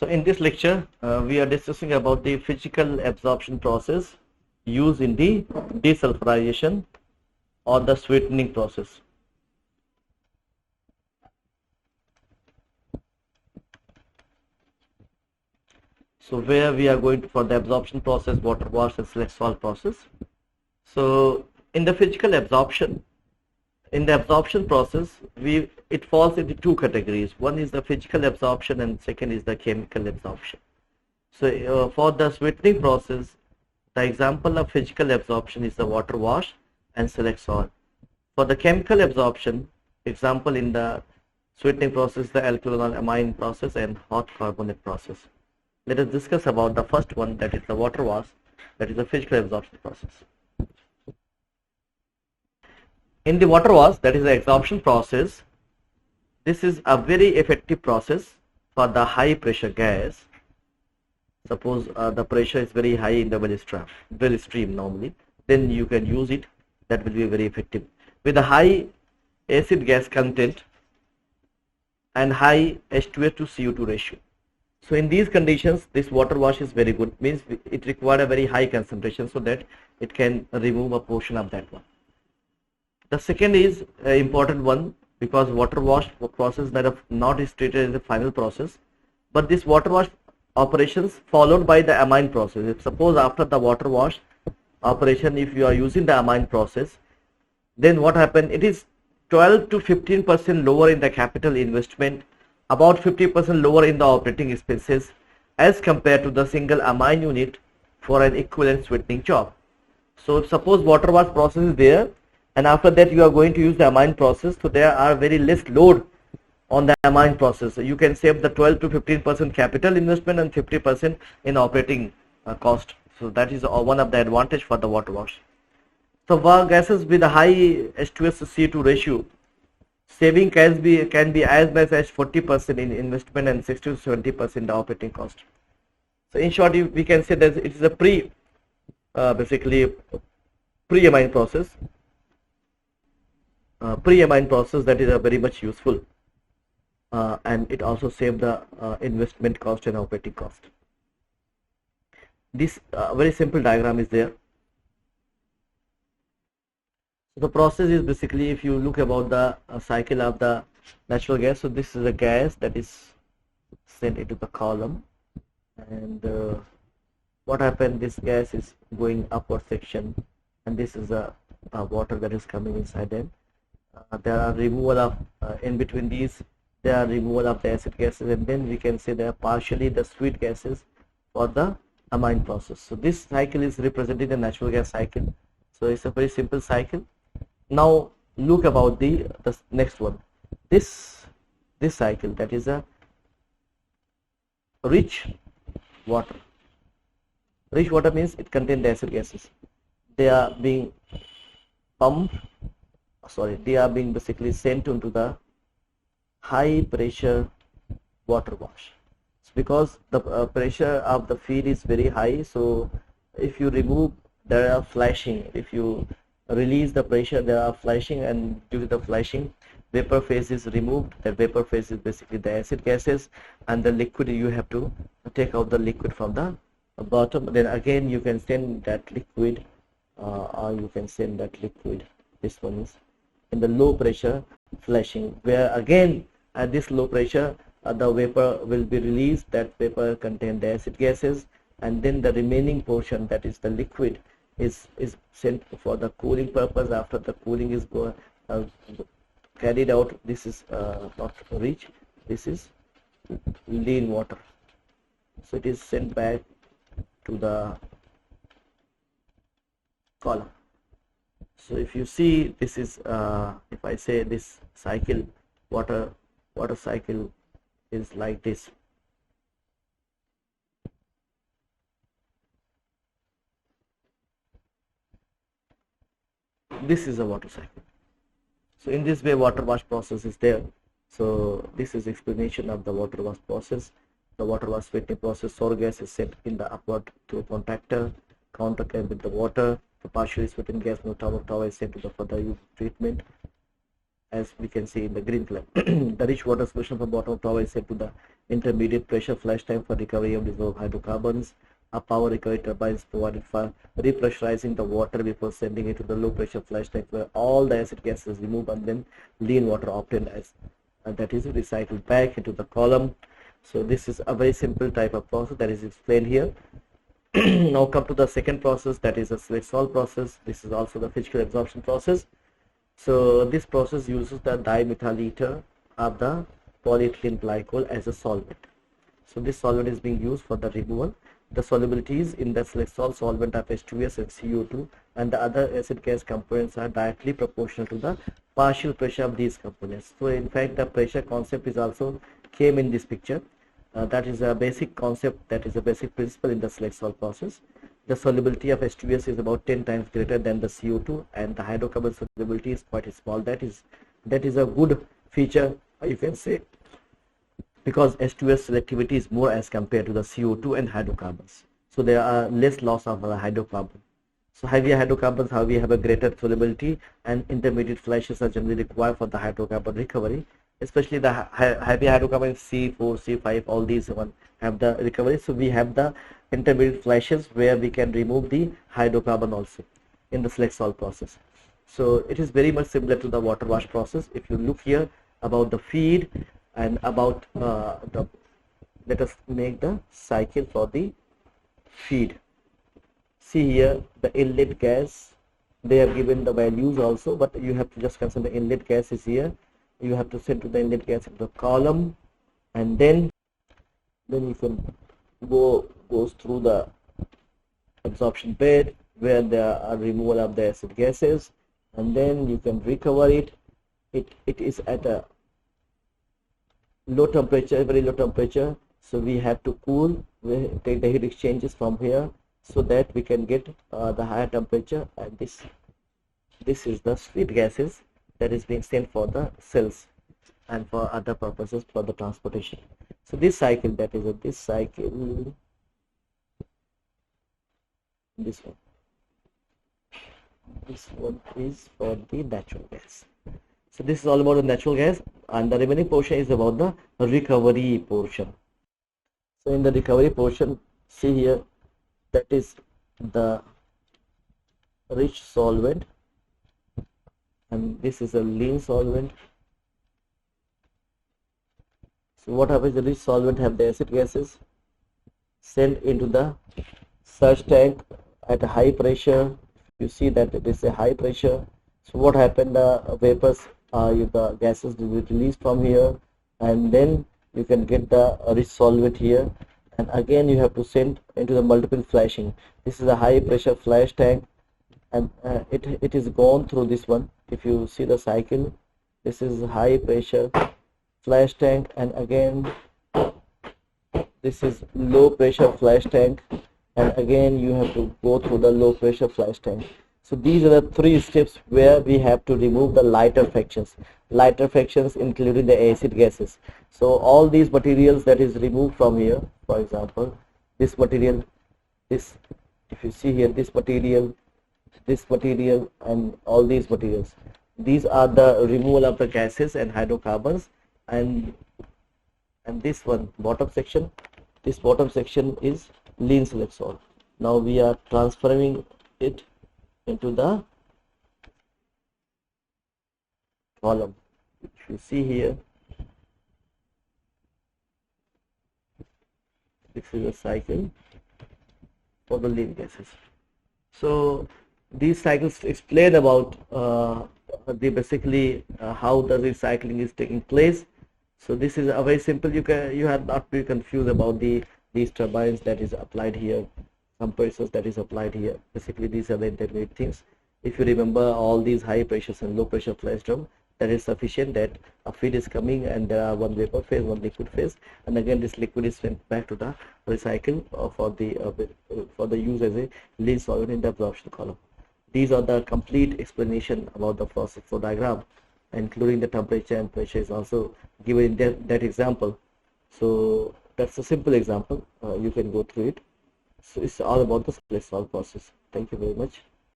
So in this lecture, we are discussing about the physical absorption process used in the desulfurization or the sweetening process. So where we are going for the absorption process, water wash and select salt process. So in the physical absorption, in the absorption process, it falls into two categories. One is the physical absorption and second is the chemical absorption. So for the sweetening process, the example of physical absorption is the water wash and select salt. For the chemical absorption, example in the sweetening process, the alkyl amine process and hot carbonate process. Let us discuss about the first one, that is the water wash, that is the physical absorption process. In the water wash, that is the absorption process, this is a very effective process for the high pressure gas. Suppose the pressure is very high in the well stream normally, then you can use it. That will be very effective. With a high acid gas content and high H2S to CO2 ratio. So in these conditions, this water wash is very good. Means it requires a very high concentration so that it can remove a portion of that one. The second is an important one, because water wash process that are not treated as a final process, but this water wash operations followed by the amine process. If suppose after the water wash operation, if you are using the amine process, then what happen? It is 12 to 15% lower in the capital investment, about 50% lower in the operating expenses as compared to the single amine unit for an equivalent sweetening job. So if suppose water wash process is there, and after that you are going to use the amine process, so there are very less load on the amine process. So you can save the 12 to 15% capital investment and 50% in operating cost. So that is one of the advantage for the water wash. So for gases with a high H2S to CO2 ratio, saving can be as much as 40% in investment and 60 to 70% in the operating cost. So in short, we can say that it is a basically pre-amine process. Pre-amine process that is a very much useful, and it also save the investment cost and operating cost. This very simple diagram is there. So the process is basically, if you look about the cycle of the natural gas, so this is a gas that is sent into the column, and what happened, this gas is going upward section, and this is a water that is coming inside them. There are removal of in between these, there are removal of the acid gases, and then we can say they are partially the sweet gases for the amine process. So this cycle is representing the natural gas cycle. So it's a very simple cycle. Now look about the next one. This cycle, that is a rich water. Rich water means it contains the acid gases. They are being pumped. They are being basically sent into the high pressure water wash. It's because the pressure of the feed is very high, so if you remove, there are flashing. If you release the pressure, there are flashing, and due to the flashing, vapor phase is removed. The vapor phase is basically the acid gases, and the liquid, you have to take out the liquid from the bottom. Then again you can send that liquid, or you can send that liquid, this one is in the low pressure flashing, where again at this low pressure the vapor will be released. That vapor contains the acid gases, and then the remaining portion, that is the liquid, is sent for the cooling purpose. After the cooling is carried out, this is not rich, this is lean water, so it is sent back to the column. So if you see, this is if I say this cycle, water cycle is like this. This is a water cycle. So in this way water wash process is there. So this is explanation of the water wash process. The water wash sweetening process, sour gas is sent in the upward to a contactor, counter with the water. The partially sweetened gas from the top of tower is sent to the further treatment, as we can see in the green color. The rich water solution from bottom of tower is sent to the intermediate pressure flash tank for recovery of dissolved hydrocarbons, a power recovery turbine is provided for repressurizing the water before sending it to the low pressure flash tank where all the acid gas is removed and then lean water obtained as that is recycled back into the column. So this is a very simple type of process that is explained here. Now come to the second process, that is a select-salt process. This is also the physical absorption process. So this process uses the dimethyl ether of the polyethylene glycol as a solvent. So this solvent is being used for the removal. The solubilities in the select-salt solvent of H2S and CO2 and the other acid gas components are directly proportional to the partial pressure of these components. So in fact the pressure concept is also came in this picture. That is a basic concept, that is a basic principle in the select-salt process. The solubility of H2S is about 10 times greater than the CO2 and the hydrocarbon solubility is quite small. That is a good feature, you can say, because H2S selectivity is more as compared to the CO2 and hydrocarbons. So there are less loss of the hydrocarbon. So heavier hydrocarbons, however, have a greater solubility and intermediate flashes are generally required for the hydrocarbon recovery. Especially the heavy hydrocarbons C4, C5, all these one have the recovery. So we have the intermediate flashes where we can remove the hydrocarbon also in the select-salt process. So it is very much similar to the water wash process. If you look here about the feed and about let us make the cycle for the feed. See here the inlet gas, they have given the values also, but you have to just consider the inlet gas is here. You have to send to the inlet gas into the column, and then you can goes through the absorption bed where there are removal of the acid gases, and then you can recover it. It is at a low temperature, very low temperature, so we have to cool, we take the heat exchanges from here so that we can get the higher temperature, and this is the sweet gases that is being sent for the cells and for other purposes for the transportation. So this cycle, that is this cycle, this one is for the natural gas. So this is all about the natural gas, and the remaining portion is about the recovery portion. So in the recovery portion, see here, that is the rich solvent, and this is a lean solvent. So what happens, the rich solvent have the acid gases sent into the surge tank at a high pressure. You see that it is a high pressure. So what happened, the vapors, the gases will be released from here, and then you can get the rich solvent here, and again you have to send into the multiple flashing. This is a high pressure flash tank, and it is gone through this one. If you see the cycle, this is high pressure flash tank, and again this is low pressure flash tank, and again you have to go through the low pressure flash tank. So these are the three steps where we have to remove the lighter fractions including the acid gases. So all these materials that is removed from here, for example this material, this, if you see here, this material, and all these materials, these are the removal of the gases and hydrocarbons, and this one bottom section, this bottom section is lean select-salt. Now we are transferring it into the column. If you see here, this is a cycle for the lean gases. So these cycles explain about basically how the recycling is taking place. So this is a very simple, you have not be confused about these turbines that is applied here, compressors that is applied here. Basically these are the intermediate things. If you remember all these high pressures and low pressure flash drum, that is sufficient that a feed is coming and there are one vapor phase, one liquid phase, and again this liquid is sent back to the recycle for the use as a lean solvent in the absorption column. These are the complete explanation about the process flow diagram, including the temperature and pressure is also given in that example. So that's a simple example, you can go through it. So it's all about the select-salt process. Thank you very much.